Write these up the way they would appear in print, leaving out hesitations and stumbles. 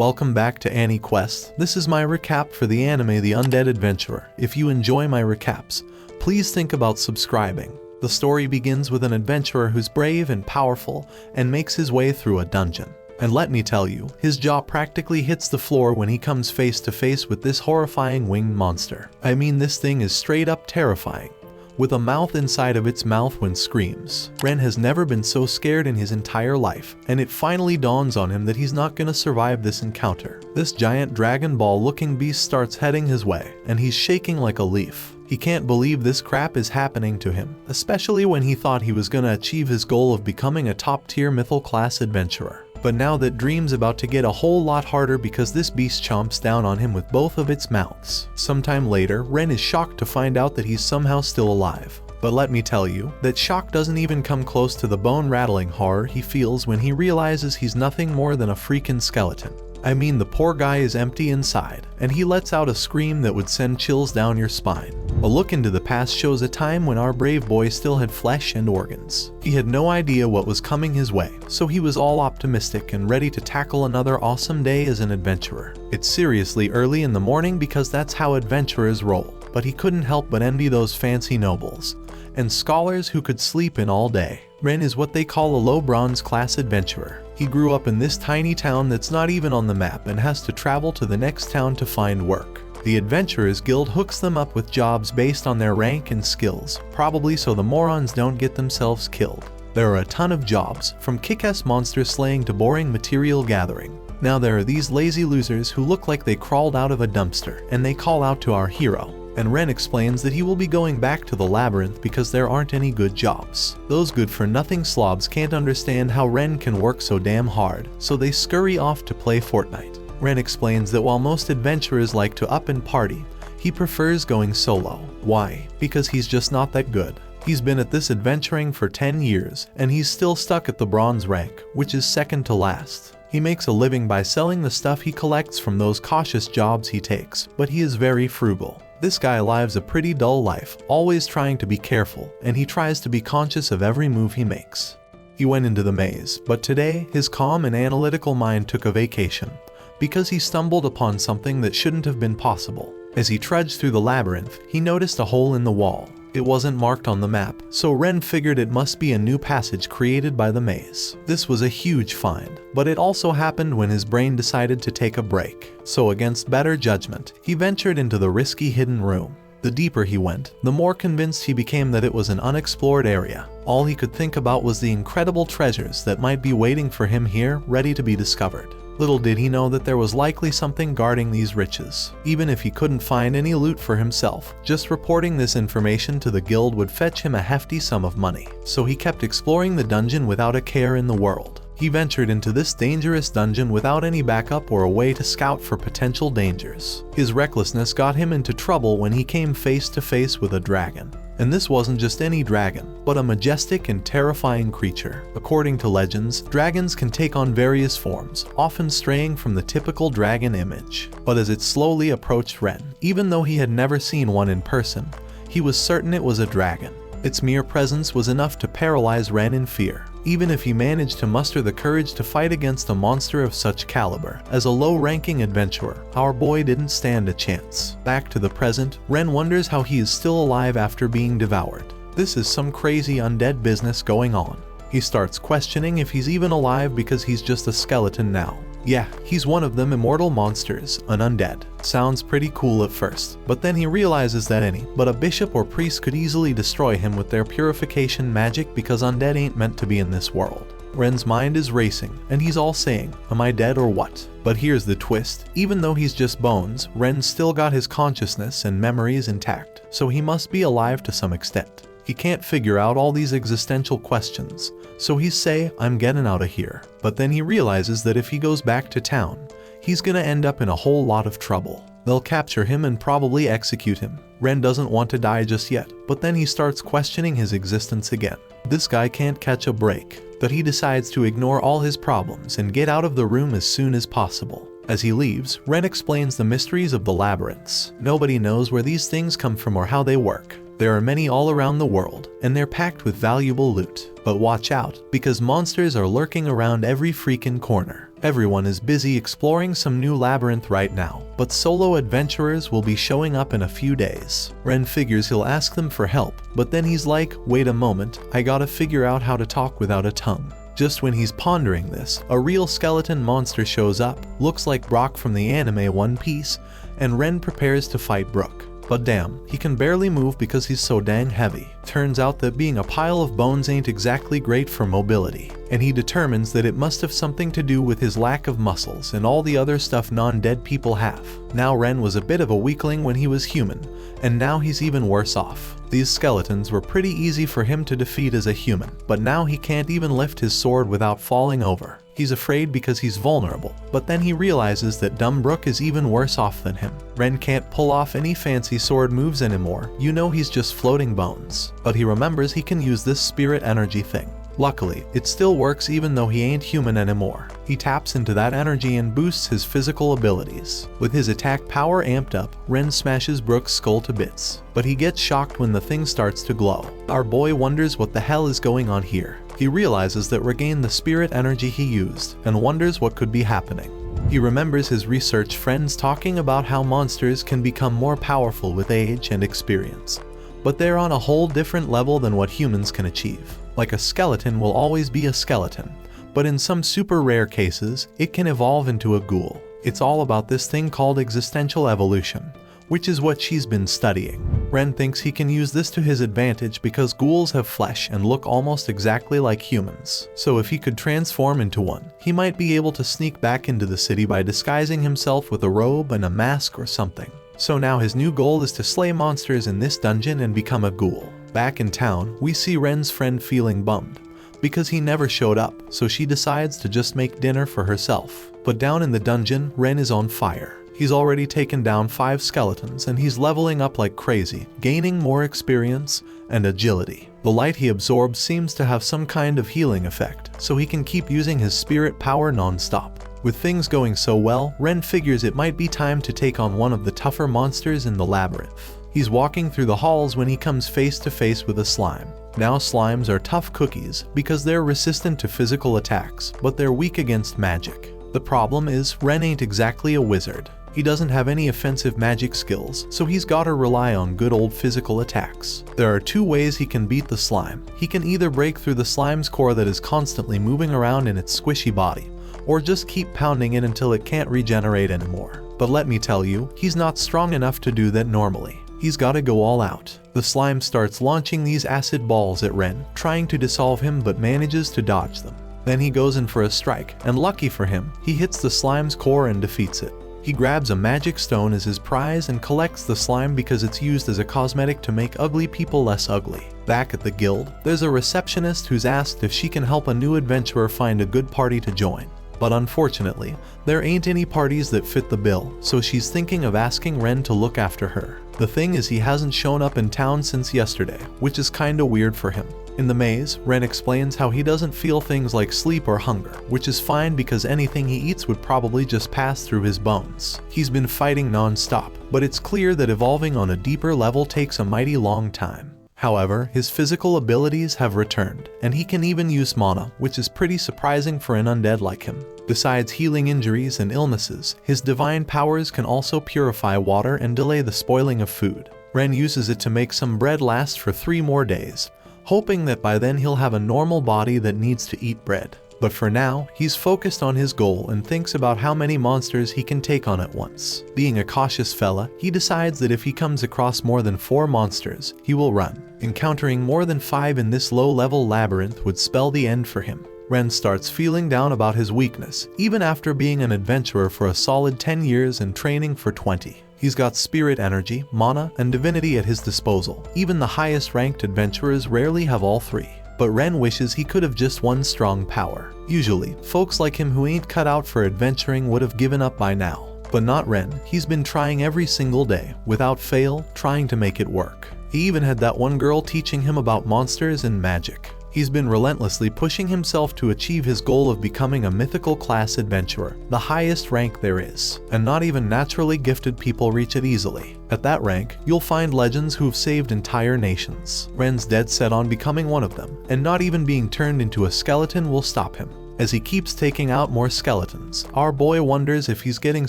welcome back to AniQuest. This is my recap for the anime The Undead Adventurer. If you enjoy my recaps, please think about subscribing. The story begins with an adventurer who's brave and powerful and makes his way through a dungeon. And let me tell you, his jaw practically hits the floor when he comes face to face with this horrifying winged monster. I mean, this thing is straight up terrifying, with a mouth inside of its mouth when screams. Ren has never been so scared in his entire life, and it finally dawns on him that he's not gonna survive this encounter. This giant Dragon Ball looking beast starts heading his way, and he's shaking like a leaf. He can't believe this crap is happening to him, especially when he thought he was gonna achieve his goal of becoming a top-tier mythal-class adventurer. But now that dream's about to get a whole lot harder because this beast chomps down on him with both of its mouths. Sometime later, Ren is shocked to find out that he's somehow still alive. But let me tell you, that shock doesn't even come close to the bone-rattling horror he feels when he realizes he's nothing more than a freaking skeleton. I mean, the poor guy is empty inside, and he lets out a scream that would send chills down your spine. A look into the past shows a time when our brave boy still had flesh and organs. He had no idea what was coming his way, so he was all optimistic and ready to tackle another awesome day as an adventurer. It's seriously early in the morning because that's how adventurers roll, but he couldn't help but envy those fancy nobles and scholars who could sleep in all day. Ren is what they call a low bronze class adventurer. He grew up in this tiny town that's not even on the map and has to travel to the next town to find work. The Adventurers Guild hooks them up with jobs based on their rank and skills, probably so the morons don't get themselves killed. There are a ton of jobs, from kick-ass monster slaying to boring material gathering. Now there are these lazy losers who look like they crawled out of a dumpster, and they call out to our hero. And Ren explains that he will be going back to the labyrinth because there aren't any good jobs. Those good-for-nothing slobs can't understand how Ren can work so damn hard, so they scurry off to play Fortnite. Ren explains that while most adventurers like to up and party, he prefers going solo. Why? Because he's just not that good. He's been at this adventuring for 10 years, and he's still stuck at the bronze rank, which is second to last. He makes a living by selling the stuff he collects from those cautious jobs he takes, but he is very frugal. This guy lives a pretty dull life, always trying to be careful, and he tries to be conscious of every move he makes. He went into the maze, but today, his calm and analytical mind took a vacation, because he stumbled upon something that shouldn't have been possible. As he trudged through the labyrinth, he noticed a hole in the wall. It wasn't marked on the map, so Ren figured it must be a new passage created by the maze. This was a huge find, but it also happened when his brain decided to take a break. So against better judgment, he ventured into the risky hidden room. The deeper he went, the more convinced he became that it was an unexplored area. All he could think about was the incredible treasures that might be waiting for him here, ready to be discovered. Little did he know that there was likely something guarding these riches. Even if he couldn't find any loot for himself, just reporting this information to the guild would fetch him a hefty sum of money. So he kept exploring the dungeon without a care in the world. He ventured into this dangerous dungeon without any backup or a way to scout for potential dangers. His recklessness got him into trouble when he came face to face with a dragon. And this wasn't just any dragon, but a majestic and terrifying creature. According to legends, dragons can take on various forms, often straying from the typical dragon image. But as it slowly approached Ren, even though he had never seen one in person, he was certain it was a dragon. Its mere presence was enough to paralyze Ren in fear, even if he managed to muster the courage to fight against a monster of such caliber. As a low-ranking adventurer, our boy didn't stand a chance. Back to the present, Ren wonders how he is still alive after being devoured. This is some crazy undead business going on. He starts questioning if he's even alive because he's just a skeleton now. Yeah, he's one of them immortal monsters, an undead. Sounds pretty cool at first, but then he realizes that any but a bishop or priest could easily destroy him with their purification magic because undead ain't meant to be in this world. Ren's mind is racing, and he's all saying, am I dead or what? But here's the twist. Even though he's just bones, Ren still got his consciousness and memories intact, so he must be alive to some extent. He can't figure out all these existential questions, so he's say, I'm getting out of here. But then he realizes that if he goes back to town, he's gonna end up in a whole lot of trouble. They'll capture him and probably execute him. Ren doesn't want to die just yet, but then he starts questioning his existence again. This guy can't catch a break, but he decides to ignore all his problems and get out of the room as soon as possible. As he leaves, Ren explains the mysteries of the labyrinths. Nobody knows where these things come from or how they work. There are many all around the world, and they're packed with valuable loot. But watch out, because monsters are lurking around every freaking corner. Everyone is busy exploring some new labyrinth right now, but solo adventurers will be showing up in a few days. Ren figures he'll ask them for help, but then he's like, wait a moment, I gotta figure out how to talk without a tongue. Just when he's pondering this, a real skeleton monster shows up, looks like Brock from the anime One Piece, and Ren prepares to fight Brook. But damn, he can barely move because he's so dang heavy. Turns out that being a pile of bones ain't exactly great for mobility, and he determines that it must have something to do with his lack of muscles and all the other stuff non-dead people have. Now Ren was a bit of a weakling when he was human, and now he's even worse off. These skeletons were pretty easy for him to defeat as a human, but now he can't even lift his sword without falling over. He's afraid because he's vulnerable, but then he realizes that dumb Brook is even worse off than him. Ren can't pull off any fancy sword moves anymore, you know he's just floating bones. But he remembers he can use this spirit energy thing. Luckily, it still works even though he ain't human anymore. He taps into that energy and boosts his physical abilities. With his attack power amped up, Ren smashes Brook's skull to bits. But he gets shocked when the thing starts to glow. Our boy wonders what the hell is going on here. He realizes that regained the spirit energy he used, and wonders what could be happening. He remembers his research friends talking about how monsters can become more powerful with age and experience. But they're on a whole different level than what humans can achieve. Like a skeleton will always be a skeleton, but in some super rare cases, it can evolve into a ghoul. It's all about this thing called existential evolution, which is what she's been studying. Ren thinks he can use this to his advantage because ghouls have flesh and look almost exactly like humans. So if he could transform into one, he might be able to sneak back into the city by disguising himself with a robe and a mask or something. So now his new goal is to slay monsters in this dungeon and become a ghoul. Back in town, we see Ren's friend feeling bummed because he never showed up, so she decides to just make dinner for herself. But down in the dungeon, Ren is on fire. He's already taken down 5 skeletons and he's leveling up like crazy, gaining more experience and agility. The light he absorbs seems to have some kind of healing effect, so he can keep using his spirit power non-stop. With things going so well, Ren figures it might be time to take on one of the tougher monsters in the labyrinth. He's walking through the halls when he comes face to face with a slime. Now slimes are tough cookies because they're resistant to physical attacks, but they're weak against magic. The problem is, Ren ain't exactly a wizard. He doesn't have any offensive magic skills, so he's gotta rely on good old physical attacks. There are 2 ways he can beat the slime. He can either break through the slime's core that is constantly moving around in its squishy body, or just keep pounding it until it can't regenerate anymore. But let me tell you, he's not strong enough to do that normally. He's gotta go all out. The slime starts launching these acid balls at Ren, trying to dissolve him but manages to dodge them. Then he goes in for a strike, and lucky for him, he hits the slime's core and defeats it. He grabs a magic stone as his prize and collects the slime because it's used as a cosmetic to make ugly people less ugly. Back at the guild, there's a receptionist who's asked if she can help a new adventurer find a good party to join. But unfortunately, there ain't any parties that fit the bill, so she's thinking of asking Ren to look after her. The thing is he hasn't shown up in town since yesterday, which is kinda weird for him. In the maze, Ren explains how he doesn't feel things like sleep or hunger, which is fine because anything he eats would probably just pass through his bones. He's been fighting non-stop, but it's clear that evolving on a deeper level takes a mighty long time. However, his physical abilities have returned, and he can even use mana, which is pretty surprising for an undead like him. Besides healing injuries and illnesses, his divine powers can also purify water and delay the spoiling of food. Ren uses it to make some bread last for 3 more days, hoping that by then he'll have a normal body that needs to eat bread. But for now, he's focused on his goal and thinks about how many monsters he can take on at once. Being a cautious fella, he decides that if he comes across more than 4 monsters, he will run. Encountering more than 5 in this low-level labyrinth would spell the end for him. Ren starts feeling down about his weakness, even after being an adventurer for a solid 10 years and training for 20. He's got spirit energy, mana, and divinity at his disposal. Even the highest ranked adventurers rarely have all 3. But Ren wishes he could have just one strong power. Usually, folks like him who ain't cut out for adventuring would have given up by now. But not Ren. He's been trying every single day, without fail, trying to make it work. He even had that one girl teaching him about monsters and magic. He's been relentlessly pushing himself to achieve his goal of becoming a mythical class adventurer, the highest rank there is, and not even naturally gifted people reach it easily. At that rank, you'll find legends who've saved entire nations. Ren's dead set on becoming one of them, and not even being turned into a skeleton will stop him. As he keeps taking out more skeletons, our boy wonders if he's getting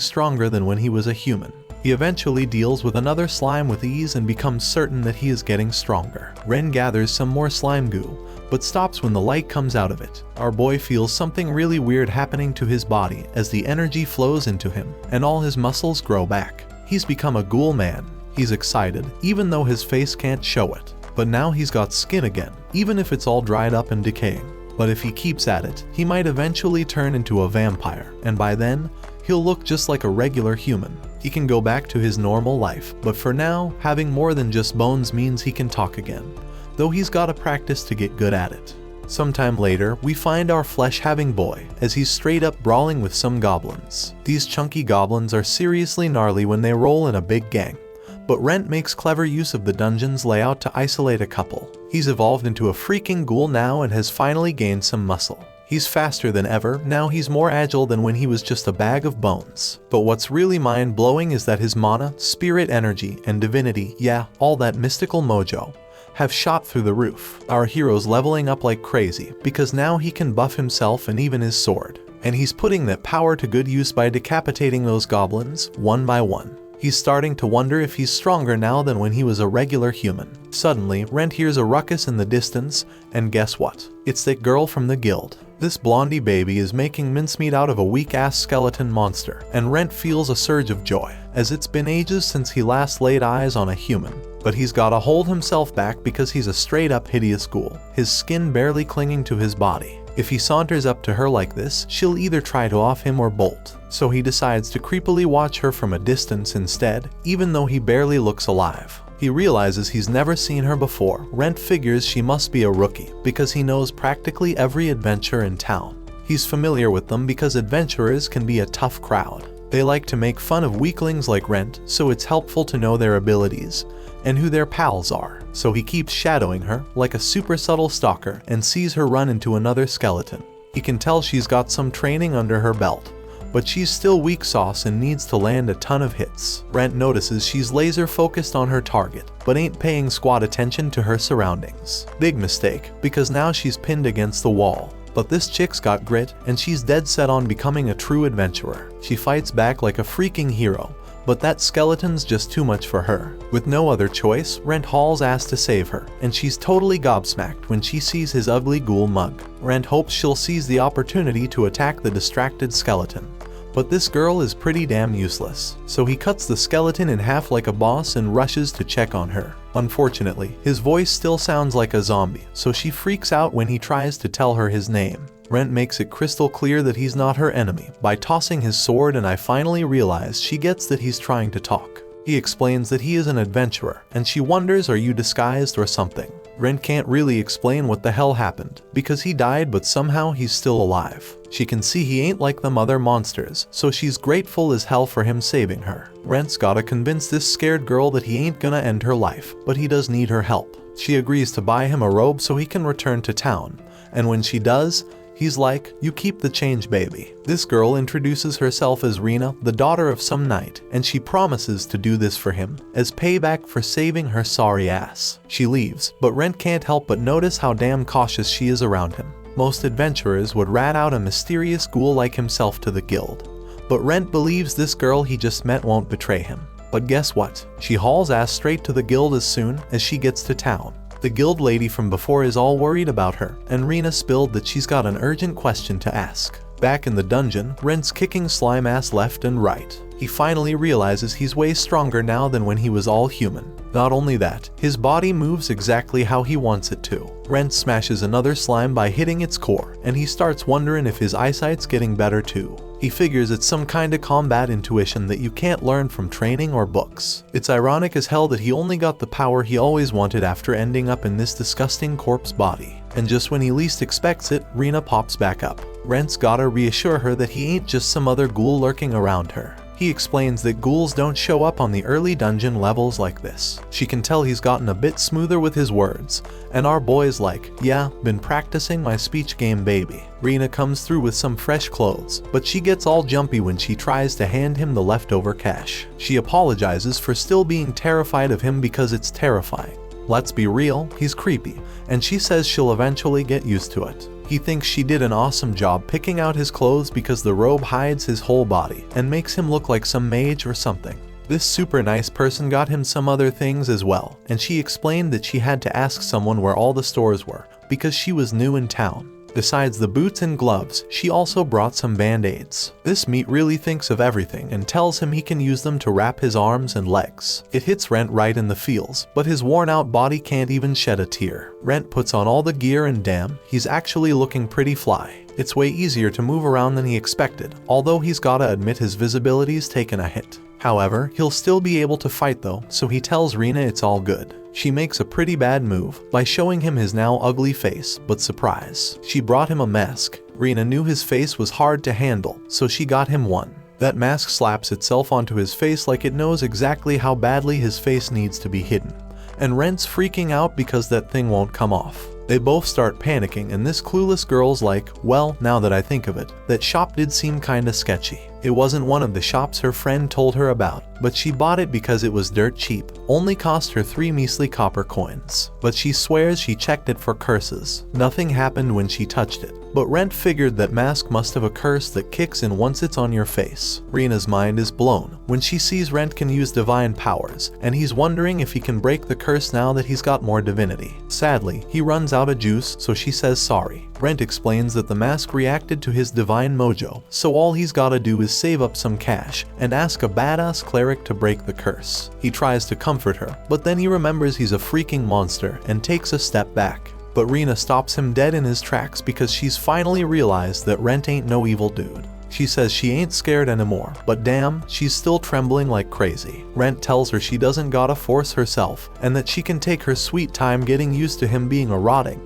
stronger than when he was a human. He eventually deals with another slime with ease and becomes certain that he is getting stronger. Ren gathers some more slime goo, but stops when the light comes out of it. Our boy feels something really weird happening to his body as the energy flows into him, and all his muscles grow back. He's become a ghoul man. He's excited, even though his face can't show it. But now he's got skin again, even if it's all dried up and decaying. But if he keeps at it, he might eventually turn into a vampire, and by then, he'll look just like a regular human. He can go back to his normal life, but for now, having more than just bones means he can talk again, though he's gotta practice to get good at it. Sometime later, we find our flesh-having boy as he's straight up brawling with some goblins. These chunky goblins are seriously gnarly when they roll in a big gang, but Rent makes clever use of the dungeon's layout to isolate a couple. He's evolved into a freaking ghoul now and has finally gained some muscle. He's faster than ever, now he's more agile than when he was just a bag of bones. But what's really mind-blowing is that his mana, spirit energy, and divinity, yeah, all that mystical mojo, have shot through the roof. Our hero's leveling up like crazy, because now he can buff himself and even his sword. And he's putting that power to good use by decapitating those goblins, one by one. He's starting to wonder if he's stronger now than when he was a regular human. Suddenly, Rent hears a ruckus in the distance, and guess what? It's that girl from the guild. This blondie baby is making mincemeat out of a weak-ass skeleton monster, and Rent feels a surge of joy, as it's been ages since he last laid eyes on a human. But he's gotta hold himself back because he's a straight-up hideous ghoul, his skin barely clinging to his body. If he saunters up to her like this, she'll either try to off him or bolt. So he decides to creepily watch her from a distance instead, even though he barely looks alive. He realizes he's never seen her before. Rent figures she must be a rookie, because he knows practically every adventurer in town. He's familiar with them because adventurers can be a tough crowd. They like to make fun of weaklings like Rent, so it's helpful to know their abilities and who their pals are. So he keeps shadowing her like a super subtle stalker and sees her run into another skeleton. He can tell she's got some training under her belt, but she's still weak sauce and needs to land a ton of hits. Rent notices she's laser focused on her target, but ain't paying squat attention to her surroundings. Big mistake, because now she's pinned against the wall. But this chick's got grit, and she's dead set on becoming a true adventurer. She fights back like a freaking hero, but that skeleton's just too much for her. With no other choice, Rent hauls ass to save her, and she's totally gobsmacked when she sees his ugly ghoul mug. Rent hopes she'll seize the opportunity to attack the distracted skeleton. But this girl is pretty damn useless, so he cuts the skeleton in half like a boss and rushes to check on her. Unfortunately, his voice still sounds like a zombie, so she freaks out when he tries to tell her his name. Rent makes it crystal clear that he's not her enemy by tossing his sword, and I finally realize she gets that he's trying to talk. He explains that he is an adventurer, and she wonders, are you disguised or something? Rent can't really explain what the hell happened, because he died but somehow he's still alive. She can see he ain't like them other monsters, so she's grateful as hell for him saving her. Rent's gotta convince this scared girl that he ain't gonna end her life, but he does need her help. She agrees to buy him a robe so he can return to town, and when she does, he's like, you keep the change, baby. This girl introduces herself as Rena, the daughter of some knight, and she promises to do this for him, as payback for saving her sorry ass. She leaves, but Rent can't help but notice how damn cautious she is around him. Most adventurers would rat out a mysterious ghoul like himself to the guild, but Rent believes this girl he just met won't betray him. But guess what? She hauls ass straight to the guild as soon as she gets to town. The guild lady from before is all worried about her, and Rena spilled that she's got an urgent question to ask. Back in the dungeon, Rent's kicking slime ass left and right. He finally realizes he's way stronger now than when he was all human. Not only that, his body moves exactly how he wants it to. Rent smashes another slime by hitting its core, and he starts wondering if his eyesight's getting better too. He figures it's some kinda combat intuition that you can't learn from training or books. It's ironic as hell that he only got the power he always wanted after ending up in this disgusting corpse body. And just when he least expects it, Rena pops back up. Rent's gotta reassure her that he ain't just some other ghoul lurking around her. He explains that ghouls don't show up on the early dungeon levels like this. She can tell he's gotten a bit smoother with his words, and our boy's like, yeah, been practicing my speech game, baby. Rena comes through with some fresh clothes, but she gets all jumpy when she tries to hand him the leftover cash. She apologizes for still being terrified of him because it's terrifying. Let's be real, he's creepy, and she says she'll eventually get used to it. He thinks she did an awesome job picking out his clothes because the robe hides his whole body and makes him look like some mage or something. This super nice person got him some other things as well, and she explained that she had to ask someone where all the stores were because she was new in town. Besides the boots and gloves, she also brought some band-aids. This meat really thinks of everything and tells him he can use them to wrap his arms and legs. It hits Rent right in the feels, but his worn-out body can't even shed a tear. Rent puts on all the gear and damn, he's actually looking pretty fly. It's way easier to move around than he expected, although he's gotta admit his visibility's taken a hit. However, he'll still be able to fight though, so he tells Rina it's all good. She makes a pretty bad move by showing him his now ugly face, but surprise, she brought him a mask. Rina knew his face was hard to handle, so she got him one. That mask slaps itself onto his face like it knows exactly how badly his face needs to be hidden. And Rent's freaking out because that thing won't come off. They both start panicking and this clueless girl's like, well, now that I think of it, that shop did seem kinda sketchy. It wasn't one of the shops her friend told her about, but she bought it because it was dirt cheap, only cost her 3 measly copper coins. But she swears she checked it for curses. Nothing happened when she touched it. But Rent figured that mask must have a curse that kicks in once it's on your face. Rina's mind is blown when she sees Rent can use divine powers, and he's wondering if he can break the curse now that he's got more divinity. Sadly, he runs out of juice, so she says sorry. Rent explains that the mask reacted to his divine mojo, so all he's gotta do is save up some cash and ask a badass cleric to break the curse. He tries to comfort her, but then he remembers he's a freaking monster and takes a step back. But Rina stops him dead in his tracks because she's finally realized that Rent ain't no evil dude. She says she ain't scared anymore, but damn, she's still trembling like crazy. Rent tells her she doesn't gotta force herself and that she can take her sweet time getting used to him being a rotting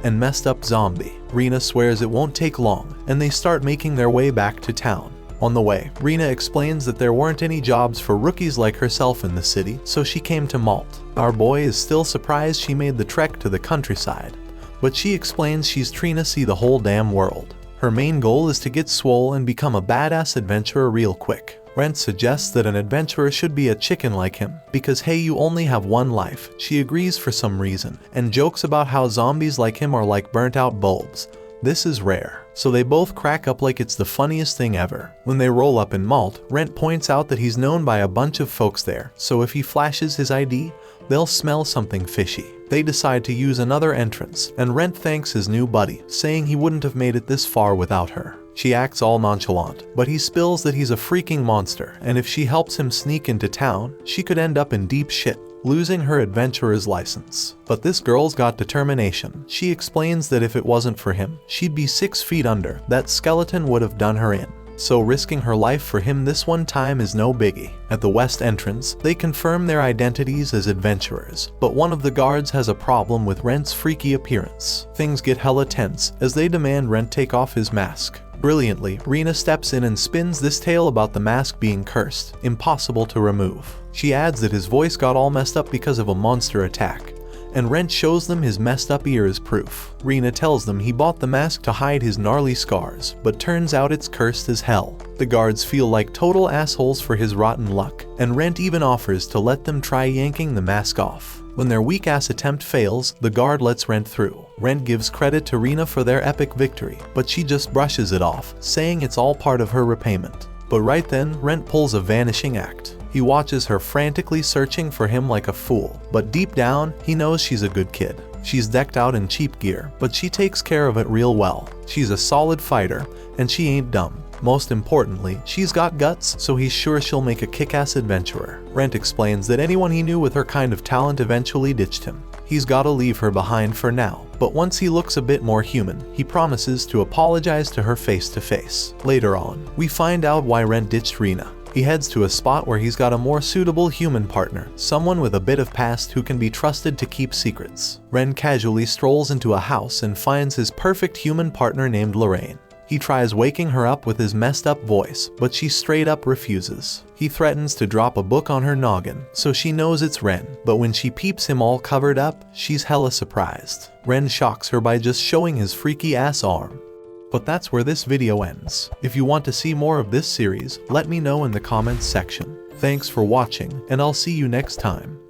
and messed up zombie. Rina swears it won't take long, and they start making their way back to town. On the way, Rina explains that there weren't any jobs for rookies like herself in the city, so she came to Malt. Our boy is still surprised she made the trek to the countryside, but she explains she's trying to see the whole damn world. Her main goal is to get swole and become a badass adventurer real quick. Rent suggests that an adventurer should be a chicken like him, because hey, you only have one life. She agrees for some reason, and jokes about how zombies like him are like burnt out bulbs. This is rare. So they both crack up like it's the funniest thing ever. When they roll up in Malt, Rent points out that he's known by a bunch of folks there, so if he flashes his ID, they'll smell something fishy. They decide to use another entrance, and Rent thanks his new buddy, saying he wouldn't have made it this far without her. She acts all nonchalant, but he spills that he's a freaking monster, and if she helps him sneak into town, she could end up in deep shit, losing her adventurer's license. But this girl's got determination. She explains that if it wasn't for him, she'd be 6 feet under. That skeleton would have done her in. So risking her life for him this one time is no biggie. At the west entrance, they confirm their identities as adventurers, but one of the guards has a problem with Rent's freaky appearance. Things get hella tense as they demand Rent take off his mask. Brilliantly, Rina steps in and spins this tale about the mask being cursed, impossible to remove. She adds that his voice got all messed up because of a monster attack, and Rent shows them his messed up ear as proof. Rina tells them he bought the mask to hide his gnarly scars, but turns out it's cursed as hell. The guards feel like total assholes for his rotten luck, and Rent even offers to let them try yanking the mask off. When their weak-ass attempt fails, the guard lets Rent through. Rent gives credit to Rina for their epic victory, but she just brushes it off, saying it's all part of her repayment. But right then, Rent pulls a vanishing act. He watches her frantically searching for him like a fool, but deep down, he knows she's a good kid. She's decked out in cheap gear, but she takes care of it real well. She's a solid fighter, and she ain't dumb. Most importantly, she's got guts, so he's sure she'll make a kick-ass adventurer. Rent explains that anyone he knew with her kind of talent eventually ditched him. He's gotta leave her behind for now, but once he looks a bit more human, he promises to apologize to her face to face. Later on, we find out why Rent ditched Rina. He heads to a spot where he's got a more suitable human partner, someone with a bit of past who can be trusted to keep secrets. Ren casually strolls into a house and finds his perfect human partner named Lorraine. He tries waking her up with his messed up voice, but she straight up refuses. He threatens to drop a book on her noggin, so she knows it's Ren, but when she peeps him all covered up, she's hella surprised. Ren shocks her by just showing his freaky ass arm. But that's where this video ends. If you want to see more of this series, let me know in the comments section. Thanks for watching, and I'll see you next time.